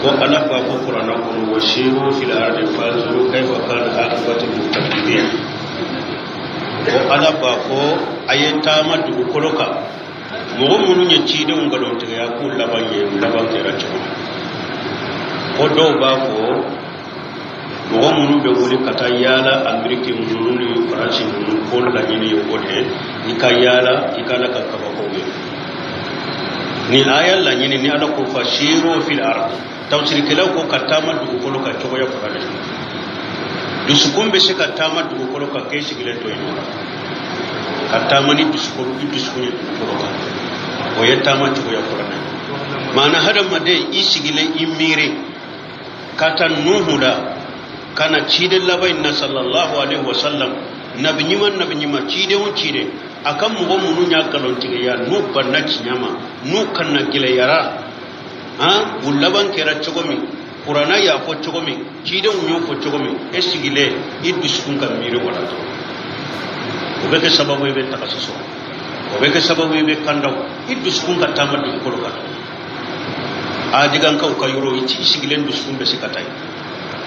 وأنا بابو قرآن وشيروا في الأرض فانظروا كيف كان عاقبة المكذبين وأنا بابو أيتاما دبكولوكا مغمون يجيدون غلون تياكو لبان كيراتشو ودو بابو مغمون بيقولي كتايالا أمريكي منوني فرانسي منون كل لجيني يقولي إكايالا إكالا كاكاباكوبي ni ayal la nyini ni ala ko fashiru fil ard tawsir kelaw ko katama du ko ka chogo ya fara du sukumbe se katama du ko ka keshi gile to ino katama ni du sukumbe du sukunye du ko ka o yetama chogo ya fara mana hada made isigile imire kata nuhuda kana chide labai na sallallahu alaihi wasallam nabinyima chide on chide akan mugo munu nya galon tiga ya no banna kinyama no kanna gile yara ha ullaban kera chogomi qur'ana ya ko chogomi chide unyo ko chogomi esigile iddu sukun kan mire wala to obeke sababu be takasuso obeke sababu be kandaw iddu sukun ka tamadu ko lo kan adigan ka ko yoro ichi isigile iddu sukun be sikatai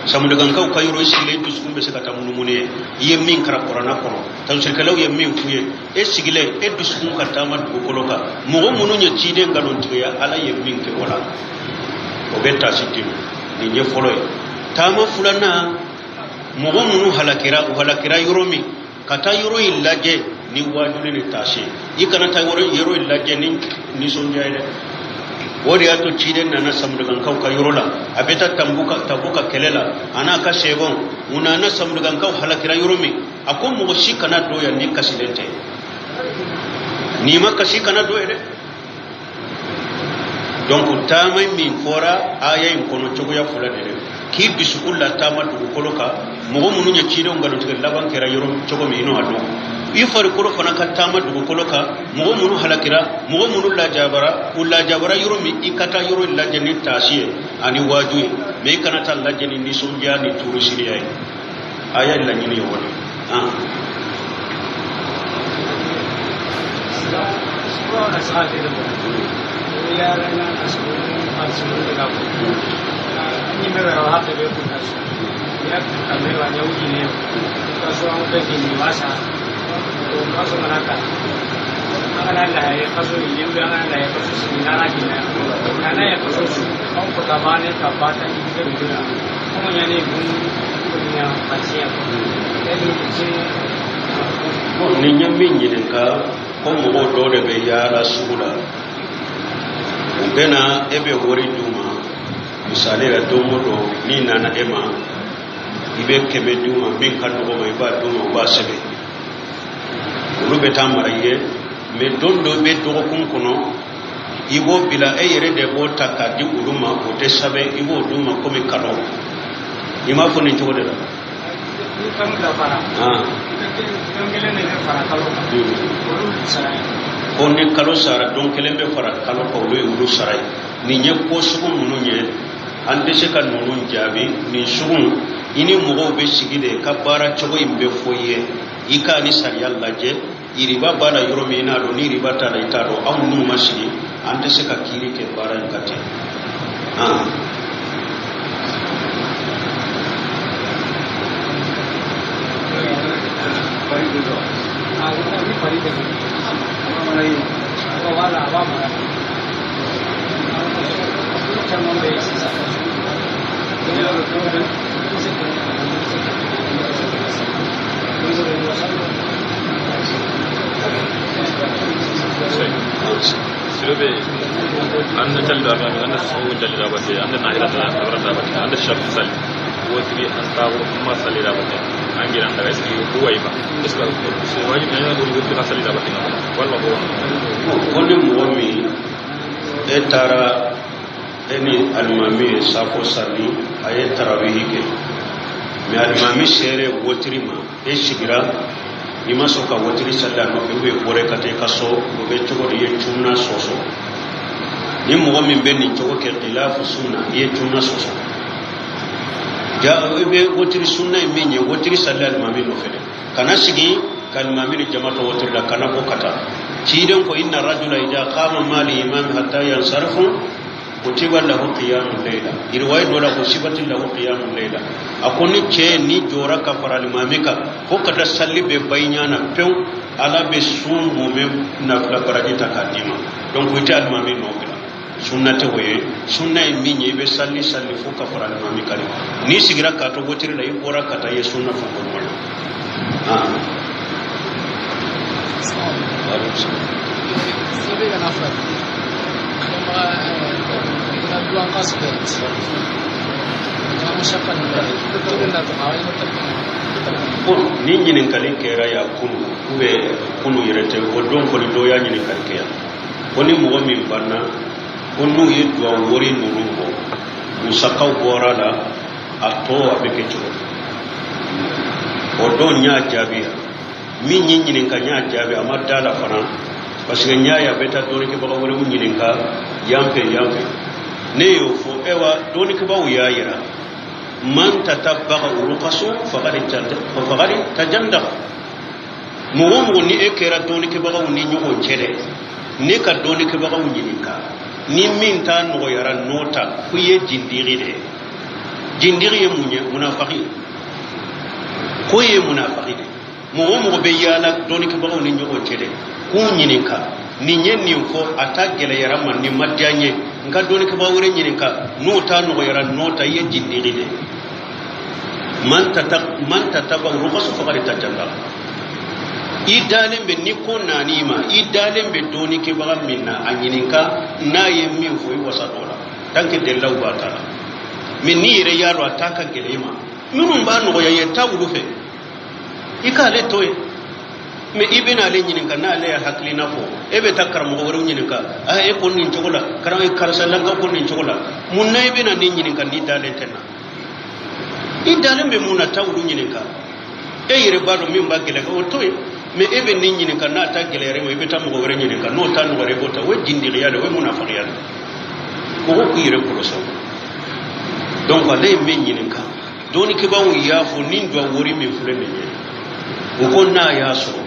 samu daga kaw kayro isigile iddu sukun be sikata munumune yemmin kara qur'ana ko tan shirkalaw yemmin fuye esigile iddu sukun ka tamadu ko lo ka mo munu nya chide galon tiga ala yemmin ke wala obeta sitim ni je folo tama fulana mo munu halakira yoromi kata yoro illaje ni wajule ni tashi ikana ta yoro illaje ni sonjaide wori ato chiden nana samdugan kaw ka yorola abeta tabuka kelela ana ka shegon unana samdugan kaw halakira yoromi akon mo shikana doya ni kasidente ni makasi kana doya donc tamay min fora aya in kono chogo ya fula de ki bisulla tamatu koloka mo munu nya chide ngalo tiga laban kera yorom chogo mi no ado ifar koro fana ka tamatu koloka mo munu halakira mo munu la jabara yoromi ikata yoro la jeni tasiye ani waju me kana ta la jeni ni sonja ni turu siriya aya la nyini yoni ya rana asulu daga ni me ra ha de ku na ya kame wa ya uji ne ka so an da ni wasa to ka so mana ka ana la ya ka so ni yanda ana la ya ka so ni na na kina kana ya ka so su an ko da bane ka ba ta ni da dura kuma ya ne mun ko ni ya pasiya ni nyambi ni ka ko mo do de be ya la sura bena ebe wori duma misali la domo do ni nana ema ibe kebe duma bin kadu ko mai ba duma ba sebe ulu beta maraye me dondo be do kun kuno ibo bila eyere de bo takadi uluma ko te sabe ibo duma ko mi kado ima foni jode la ni kam da fara ngele ne fara kalo oni kalo sara don kelembe fara kalo ko lo ulu sarai ni nye ko sugun munu nye ande se kan munu jabi ni sugun ini mugo be sigide ka bara chogo imbe foye ika ni sariya laje iriba bala yoromi na do ni riba ta da ita do am nu masigi ande se ka kiri ke bara ngate سلوبي أنا جلد أبغى أنا سووا جلد أبغى أنا ناهرة أبغى أنا شاب سال وتري أنتاو ما سالي أبغى أنجي أنا بس هو يبغى بس واجب أنا أقول يقول كذا سالي أبغى والله هو كل مومي ترى أني المامي سافو سالي أي تراويهك مي المامي سيره وتري ما إيشجرا ima soka wotiri salla no be bore kate kaso be chogo ye chuna soso ni mo min be ni chogo ke khilafu sunna ye chuna soso ja be wotiri sunna e menye wotiri salla al mamin no fede kana sigi kan mamin jamato wotiri la kana ko kata ci den ko inna rajula idha qama mali imam hatta yansarfu kutiba lahu qiyamul layla irway dola ko sibati lahu qiyamul layla akoni che ni jora ka faral mamika ko kada salli be baynyana pew ala be sun mumem na la baraji takadima donc ko tal mami no bila sunnate woye sunna e minye be salli fu ka faral mamika ni sigira ka to wotir la yora kata ye sunna fu ko wala سيبي أنا أفرد لما نبلغ قصدت أنا مشاقة تقول لنا تقاوي ni nyinin kali kera ya kunu yerete o don ko do ya nyinin kali kera woni mo min banna onu ye do wori nurumbo musakaw borala ato abeke chuko o don nya jabiya min nyinin ka nya jabi amadala fana parce que nya ya beta doni ke baga wori nyinin ka yampe ne yo fo ewa doni ke bawu ya yira man tatabbaga uruqasu faqad tajanda mo ni ekera doni ke baga ni nyugo cede ne ka doni ke baga nyinika ni min ta no yara nota ku ye jindiri ye munye munafaqi ko ye munafaqi mo be yala doni ke baga ni nyugo cede ku nyinika ni nyenni ko atagele yara man ni madjanye nga doni ke baga nyinika nota no yara nota ye jindiri de man tataba ruqasu faqad tajalla idalen be ni ko nanima idalen be doni ke baga minna anyininka na yemmi fo yi wasa dola tanke de law batala min ni re yaro ataka gelema minun ba no ya tawulu fe ikale toy me ibena le nyininka na le haklina fo ebe takar mo woro nyininka e ko nin chogola karam e karsalan ka ko nin chogola mun na ibena ni nyininka ni dalen tenna idalen be muna tawulu nyininka yire bado min ba gele ko toy me ebe ni nyininka na ta gele re mo ebe tam go wore nyininka no tan wore bota we jindi ya de we munafiq ya ko ko yire ko so donc ale men nyininka doni ke ba ya fo nin do wori min fure men ko na ya so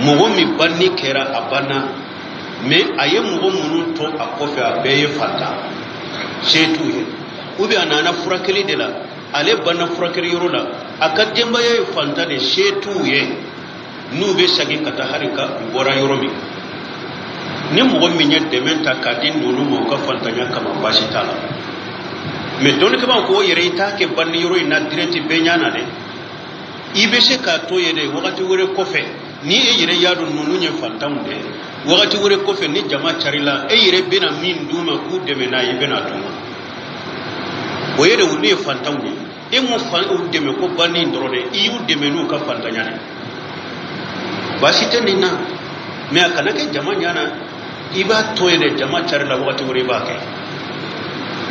mo mi banni kera abana me aye mo munun to akofe abeye fata setu he ubi anana furakeli de la ale banna furakeri yorola akademba ye fanta de setu ye nube sagi kata harika bora yoromi ni mo mi nyet de menta kadin nonu mo ka fanta nya kama bashi tala me don ke ba ko yere ita ke banni yoro ina direti be nyana de ibe se ka to yede wakati wore kofe ni e yere yadu nonu nye fanta munde wakati wore kofe ni jama charila e yere bena min duma ku de mena ibena duma o yere wuli fanta munde e mo fa o de me ko banni ndrode iu de menu ka fanta nyane basite nina me akana ke jama nyana iba to yede jama charila wakati wore ba ke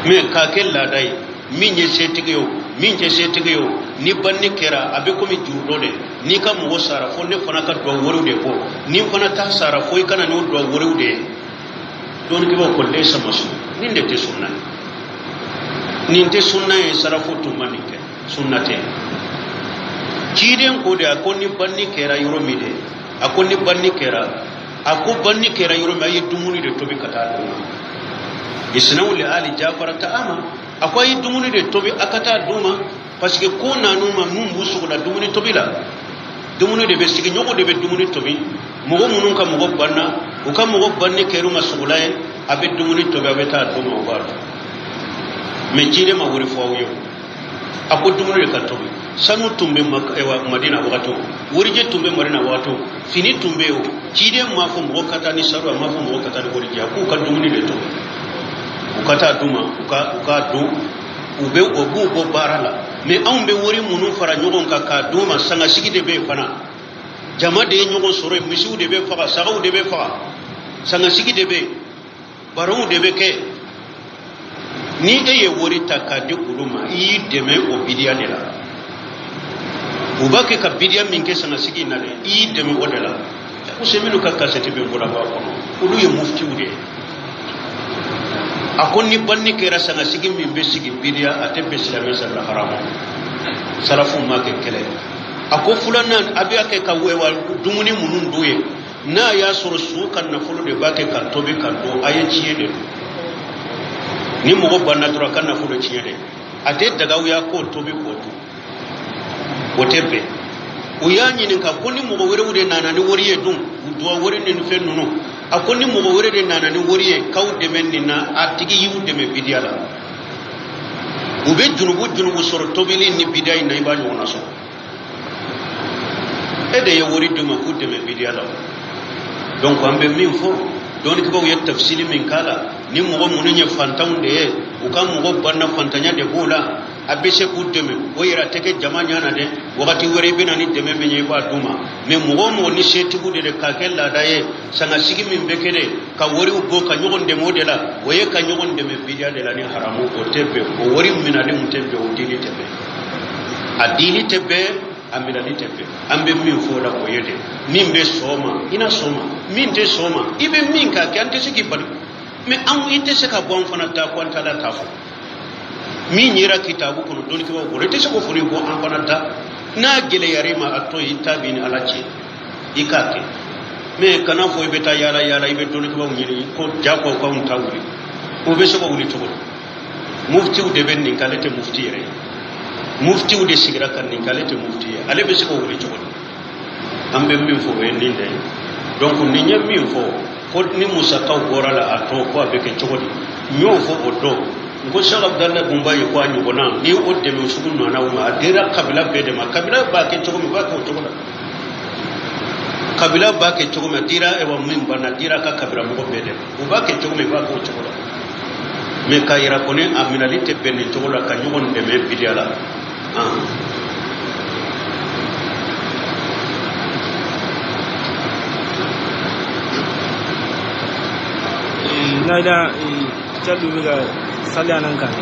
me ka ke ladai minye setigeyo minje setigeyo ni banni kera abe ko mi jurdode ni ka mo sara fo ne fona ka do worude ko ni fona ta sara fo kana no do worude don ke ba ko le samasu ni ndete sunna ni ndete sunna e sara fo to manike sunnate kiden ko de akoni banni kera yoro mi de akoni banni kera ako banni kera yoro mi ayi dumuni de tobi kata do isnawu li ali jafar ta'ama akwai dumuni de tobi akata duma parce que ko nanuma num busu da dumuni tobi la dumuni de be sigi nyoko de be dumuni tobi mogo munun ka mogo banna o ka mogo banni keru masugulaye abe dumuni tobi abe ta duma o ba me jide ma wuri fo yo ako dumuni de ka tobi sanu tumbe madina wakato wuri je tumbe madina wakato fini tumbe o jide ma fo mogo kata ni saru ma fo mogo kata de wuri je ko ka dumuni de tobi ukata duma uka do ube obu bo barala me ambe wori munu fara nyogon ka duma sanga sigi de be fana jama de nyogon soro misiu de be fara sagu de be fara sanga sigi de be baru de be ke ni de ye wori takade kuluma yi de me obidia de la ubake ka bidia minke sanga sigi na de yi de me odela useminu ka kasete be ngora ba kono ulu ye mufti ude akoni banni kera sanga sigi min be sigi bidia ate be silame sala harama salafu ma ke kele ako fulana abi ake ka wewa dumuni munun duye na ya soro su kan na fulu de bake kan tobe kan do aye ciye de ni mogo banna dura kan nafolo ciye de ate daga uya ko tobi ko to wotebe uya nyini ka koni mogo were wude nana ni woriye dum duwa wore ni fe nuno akoni mogo were de nana ni woriye kawde men ni na atigi yiwde me bidiyala ube junubu soro tobili ni bidai na ibani wona so ede ye wori dum ko de me bidiyala donc ambe min fo doni ko ye tafsili min kala ni mogo munye fantawnde o kam mogo banna fantanya de bola abese ku deme o yera teke jamanya na de wakati wore bina ni deme me nyeba duma me mogo mo ni setibu de ka kella daye sanga sigi min bekede ka wori ugo ka nyogonde modela o ye ka nyogonde me bidia de la ni haramu o tebe o wori mina de mutebe o dini tebe adini tebe amira ni tebe ambe min fo da ko yede min be soma ina soma min de soma ibe min ka kan te sigi bari me am ite se ka bon fana ta ko anta da tafo min yira kitabu kono don ki wo rete se ko furi bo an fana ta na gele yare ma atto itabi ni alachi ikake me kana fo ibe ta yala ibe don ki wo nyiri ko jako ko on tawuri o be se ko wuli to mufti u de ben ni kalete mufti yere mufti u de sigira kan ni kalete mufti ale be se ko wuli to ambe min fo en ni de donc ni nyam min fo ko ni musa taw gorala ato ko abe ke chogodi nyo fo odo ngo Sheikh Abdallah Bumbayi ko anyu bona ni o de me sugun na ma adira kabila be de ma kabila ba ke chogomi ba ko chogoda kabila ba ke chogomi adira e wa min bana dira ka kabila mo be de o ba ke chogomi ba ko chogoda me kayira ko ne aminalite be ne chogola ka nyugon de me bidiala naida chadu biga sali anan kan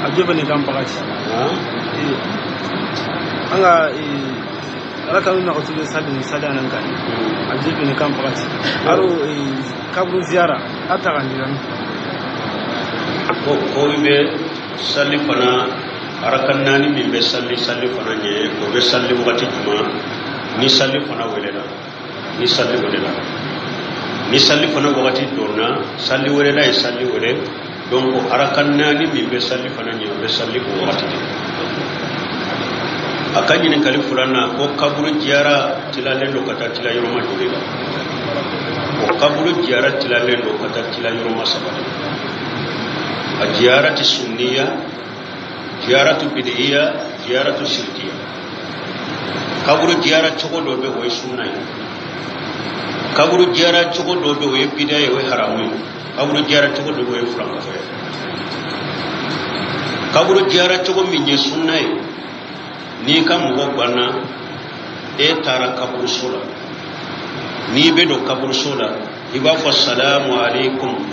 ajobe ne kan pakati anga raka na ko tuli sali anan kan ajobe ne kan pakati aro kabru ziara atakan diran ko be sali fana arakan nani min be sali fana nye ko be sali wakati juma ni sali fana welela ni sali fana wakati donna sali welela e sali wele donc arakan nani min be sali fana nye be sali ko wakati de akanyi ne kali fulana ko kaburu jiara tilale do kata tila yoroma dole ko kaburu jiara tilale do kata tila yoroma sabata الزيارة السنية زيارة بدعية زيارة شركية kaburu زيارة تقول له بهوي سنة kaburu زيارة تقول له بهوي بدعية وهي حرام kaburu زيارة تقول له بهوي فرانك فيا kaburu زيارة تقول من يسنة نيكا مغبنا تارا kaburu sola ni bedo kaburu sola ibafa assalamu alaikum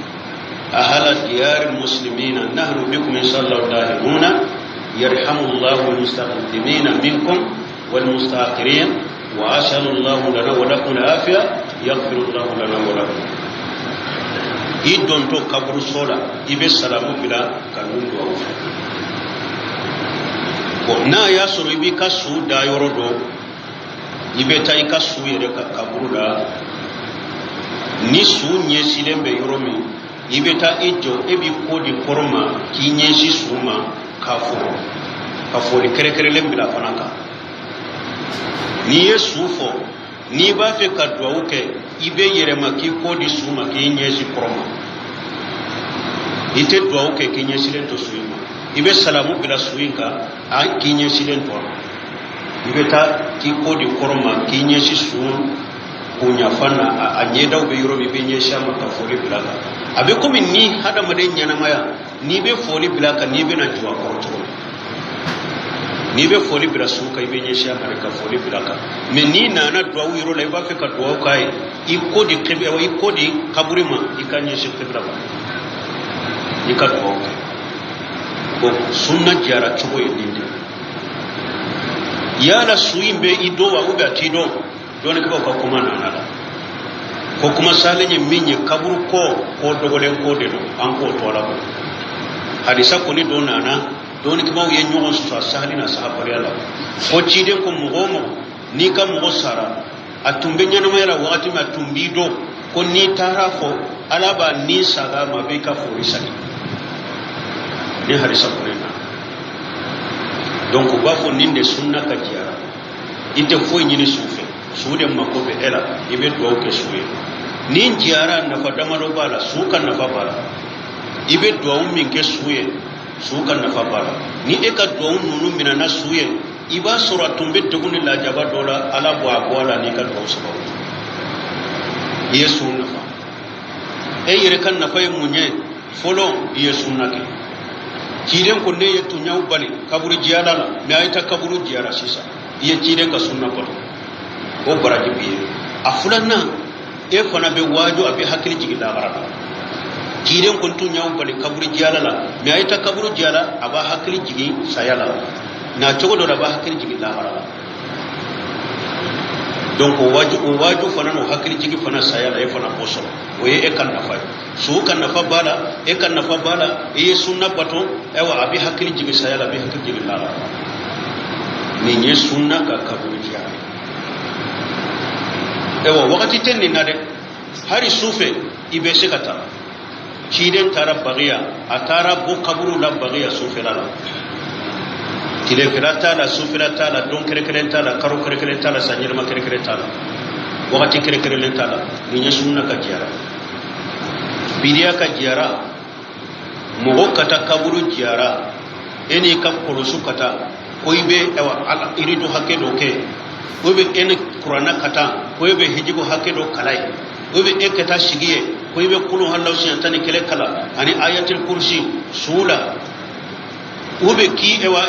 أهل ديار المسلمين نحن بكم إن شاء الله داهمون يرحم الله المستقدمين منكم والمستأخرين وأسأل الله لنا ولكم العافية يغفر الله لنا ولكم إدون تو كبر صلاة إبي السلام بلا كنون دعوة ونا ياسر إبي كسو دا يردو إبي تاي كسو يرك كبر دا نسو نيسيلم بيرومي ibeta ijo ebi kodi koroma kinyeshi suma kafori kere lembila fanaka ni yesufo ni ba fe kadwa uke ibe yerema ki kodi suma kinyeshi koroma ite dwa uke kinyeshi lento suima ibe salamu bila suinka a kinyeshi lento ibeta ki kodi koroma kinyeshi suma kunya fana anyeda ube yoro bi binyeshi ama kafori bila abe komi ni hada maden nyana maya ni be foli bilaka ni be na juwa korto ni be foli bila suka ibe nyesha marika foli bilaka me ni na dwa wiro la iba fe ka dwa kai ikodi kebe wa ikodi kaburima ikanyesha kebla ba ikadwa ko sunna jara chugo yindi yala suimbe ido wa uba tido don ko ka kuma na ko kuma salenye minye kaburu ko dogolen ko de do an ko tola ko hadisa ko ni do nana do ni kuma ye nyogon su salina sahabari ala ko cide ko mugomo ni kam mo sara atumbe nyana mayra wakati ma tumbido ko ni tarafo alaba ni saga mabeka fo risali ni harisa kurena donc ba fo ninde sunna ka jiara ite fo nyini sufe sude mako be ela ibe do ke suwe ni jiara na fa damaro bala sukan na fa bala ibe do min ke suwe sukan na fa bala ni e ka do nunu minana suwe iba suratum be duguni la jaba dola ala bo akola ni ka do sabo yesu na fa e yere kan na fa munye folo yesu na ke kiren ko ne yetu nyaw bali kaburu jiara la me ayta kaburu jiara sisa ye kiren ka sunna ko o baraji biye afulanna e fana be wajo abe hakili jigi da baraka kiren ko tu nyaw bali kaburu jiara la me ayta kaburu jiara aba hakili jigi sayala na cogo do da ba hakili jigi da baraka donc o waju fana no hakili jigi fana sayala e fana boso o ye e kan na fa su kan na fa bala e kan na fa bala e sunna bato e wa abi hakili jigi sayala bi hakili jigi la ni nye sunna ka kaburu jiara e wa wakati tenni na de hari sufe ibe sekata kiden tara bagiya atara bo kaburu la bagiya sufe la kile kirata la sufila ta la don kere kere ta la karo kere kere ta la sanjir ma kere kere ta la wakati kere kere le ta la ni nye sunna ka jiara bidiya ka jiara mogo kata kaburu jiara eni ka korosu kata koibe ewa ala iridu hake do ke koibe eni qur'ana kata koibe hijigo hake do kalai koibe ekata shigiye koibe kulu hallahu shaytani kele kala ani ayatul kursi sula ube ki ewa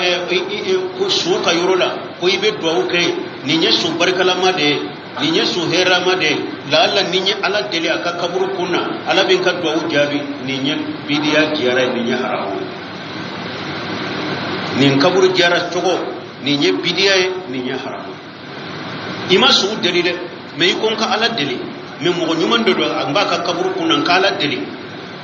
ko suka yorola ko ibe do ke ninye su barkala made ninye su hera made la alla ninye ala dele aka kaburu kunna ala bin ka do jabi ninye bidiya jiara ninye haramu nin kaburu jiara togo ninye bidiya ninye haramu ima su delile me kon ka ala dele me mo nyuman do amba ka kaburu kunna ka ala dele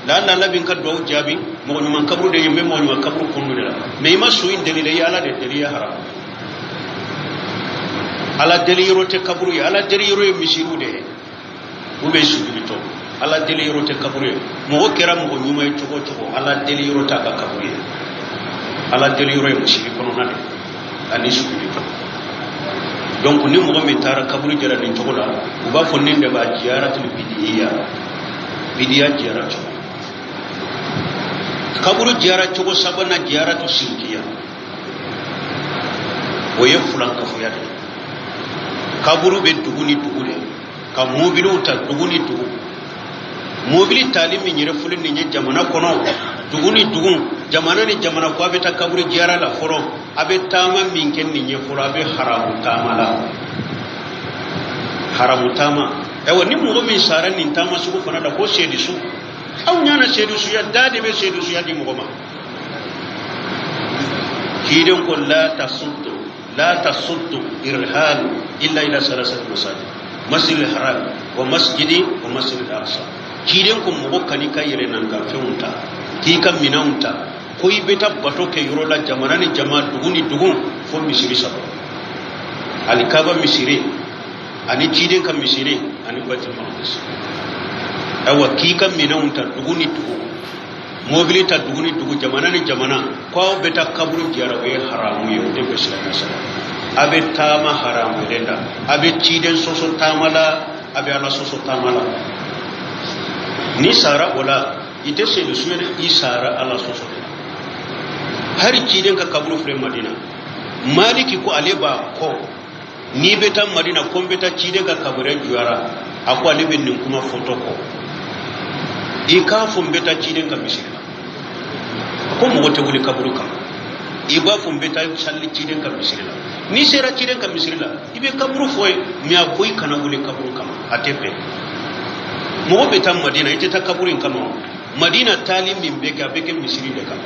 la la la bin ka do jabi mo nyuman kaburu de yembe mo nyuman kaburu kunnu de la me ima suin delile ya ala de delile haram ala deliro te kaburu ya ala deliro mishiru de o be sujudi to ala deliro te kaburu mo kera mo nyumay chogo chogo ala deliro ta ka kaburu ala deliro mishiri kono nade ani sujudi to donc ni mo me tara kaburu jara din chogo la o ba fo ninde ba ziyaratul bidiya ziyara chogo kaburu jiara chogo sabana jiara to sinkiya oye fulan kafuya de kaburu be duguni dugule ka mobilu ta duguni dugu mobili talimi nyire fulin ni jamana kono duguni dugun jamana ni jamana ko be ta kaburu jiara la foro abe tama minken ni nye foro abe haramu tama ewa ni mo mi saran ni tama su ko fana da ko sedi su aw nyana sedu su ya dade be sedu su ya di mugoma kiden ko la tasuddu irhal illa ila salasat masajid masjid al-haram wa masjid al-aqsa kiden ko mugo kani kayire nan ga feunta ki kam minaunta koy beta bato ke yorola jamana ni jama duguni dugun fo misiri sabo alikaba misiri ani kiden kam misiri ani batul maqdis awa ki kam minaunta duguni dugu mobili ta duguni dugu jamana ni jamana ko beta kaburu jara we haramu yo de besala sala abe tama haramu denda abe ciden soso tamala abe ala soso tamala ni sara wala ite se du suere isara ala soso hari ciden ka kaburu fre madina maliki ko aleba ko ni beta madina ko beta ciden ka kabure juara akwa alebe nin kuma foto ko ika fumbeta ciden ka misira ko mo wote wuli kaburu kam iba fumbeta salli ciden ka misira ni sera ciden ka misira ibe kaburu foy mi akoy kana wuli kaburu kam atepe mo beta madina ite ta kaburin kama madina talim min be ga be ke misiri de kam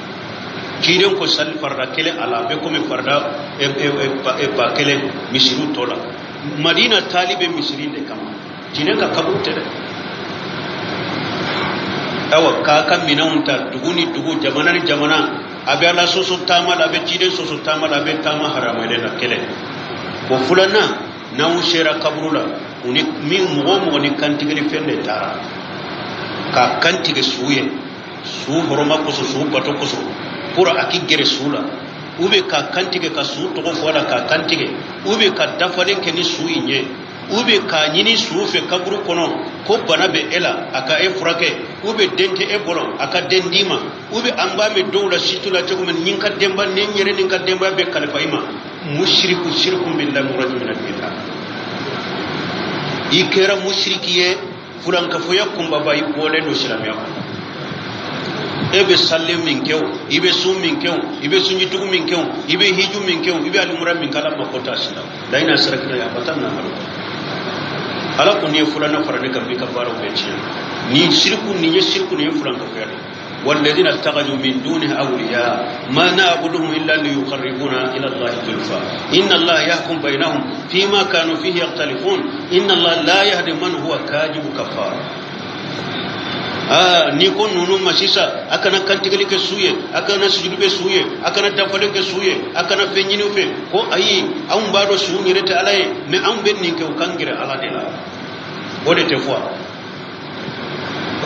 ciden ko salli farda kele ala be ko mi farda e ba kele misiru tola madina talibe misiri de kam ciden ka kaburu te awa kaka minaunta duguni dugu jamana ni jamana abe ala soso tama abe ciden soso tama abe tama harama ile na kele ko fulana na ushera kaburula uni mi mo ni kantigeli fende tara ka kantige suye su horoma ko su bato ko su pour aki gere sula ube ka kantige ka su to fola ka kantige ube ka dafalen ke ni su inye ube ka nyini su fe kaburu kono ko bana be ela aka e furake ube dente e bolo aka dendima ube amba me dowla situla to men nyinka demba ne nyere ninka demba be kalfa ima mushriku shirku billahi murad min al-bid'ah ikera mushrikiye fulanka foya kumba bayi bole no islamiya ebe salle min kew ibe sum min kew ibe sunji tugu min kew ibe hiju min kew ibe alumura min kala makota sila daina sarakina ya batanna halu ala ko ne fulana farane kambi kafara be ciya ni shirku ni shirku ne fulanka foya والذين اتخذوا من دونه أولياء ما نعبدهم إلا ليقربونا إلى الله زلفى إن الله يحكم بينهم فيما كانوا فيه يختلفون إن الله لا يهدي من هو كاذب كفار نيكون نونو مسيسا أكنا كنتيكلي كسوية أكنا سجود بسوية أكنا دفلين كسوية أكنا فينينو في كو أي أم بارو سوني رت عليه ما أم بين نيكو كانغير على دلا ودي تفوا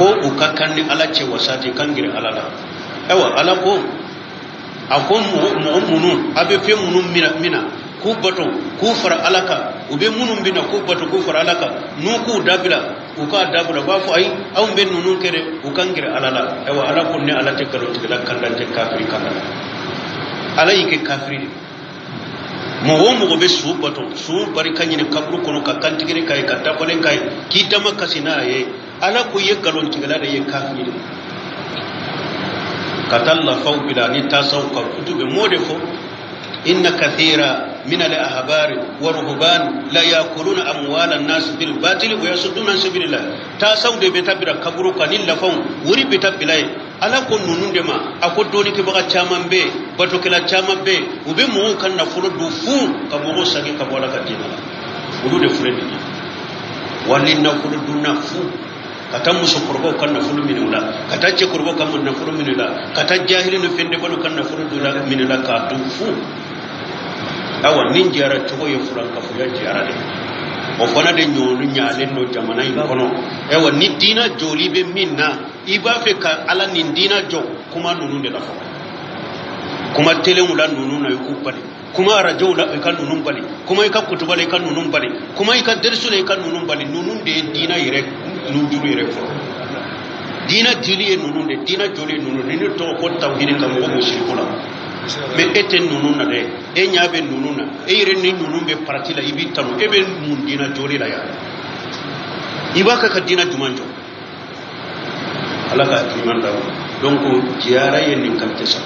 ko ukakanni ala ce wasati kangire ala la ewa ala ko akon mu'minun abe fe munum mina ku bato ku fara alaka ube munum bina ku bato ku fara alaka nu ku dabila ku ka dabila ba fu ay aw ben nunun kere ukangire ala la ewa ala ko ne ala te karo tigala kandante kafiri kandala ala yike kafiri mo wo be su bato su bari kanyine kabru kono ka kantigire kay ka dabalen kay ki dama kasina ye ala ko ye galon tigala da ye kafiri katalla faw bila ni tasaw ka kutube mode fo inna kathira min al ahbari wa ruhban la yakuluna amwala an-nas bil batil wa yasudduna an sabilillah tasaw de be tabira kaburu kanil la faw wuri be tabilay ala ko nunun de ma ako doni ke baka chaman be bato kala chaman be ube mo kan na furo du fu ka mo sagi ka bola ka dina ulu de fredi walin na furo du na fu kata musu kurbo kan na fulu minula kata ce kurbo kan na fulu minula kata jahilin fende balo kan na fulu dula minula ka du fu awa nin jara to ye furan ka fu ya jara de o fana de nyolu nyalen no jamana in kono ewa ni dina joli be minna iba fe ka ala ni dina jo kuma nunu de la fo kuma tele mula nunu na yuku pale kuma rajo la kan nunu pale kuma ka kutuba le kan nunu pale kuma ka dersu le kan nunu pale nunu de dina yire nunu yire fo dina joli nunu de dina joli nunu ni to ko tawhidin kam ko mushrikula be eten nunu na de e nyaabe nunu na e yire ni nunu be parti la ibi tanu e be mun dina joli la ya ibaka ka dina jumanjo ala ka iman da donc jiara yen nin kan te sa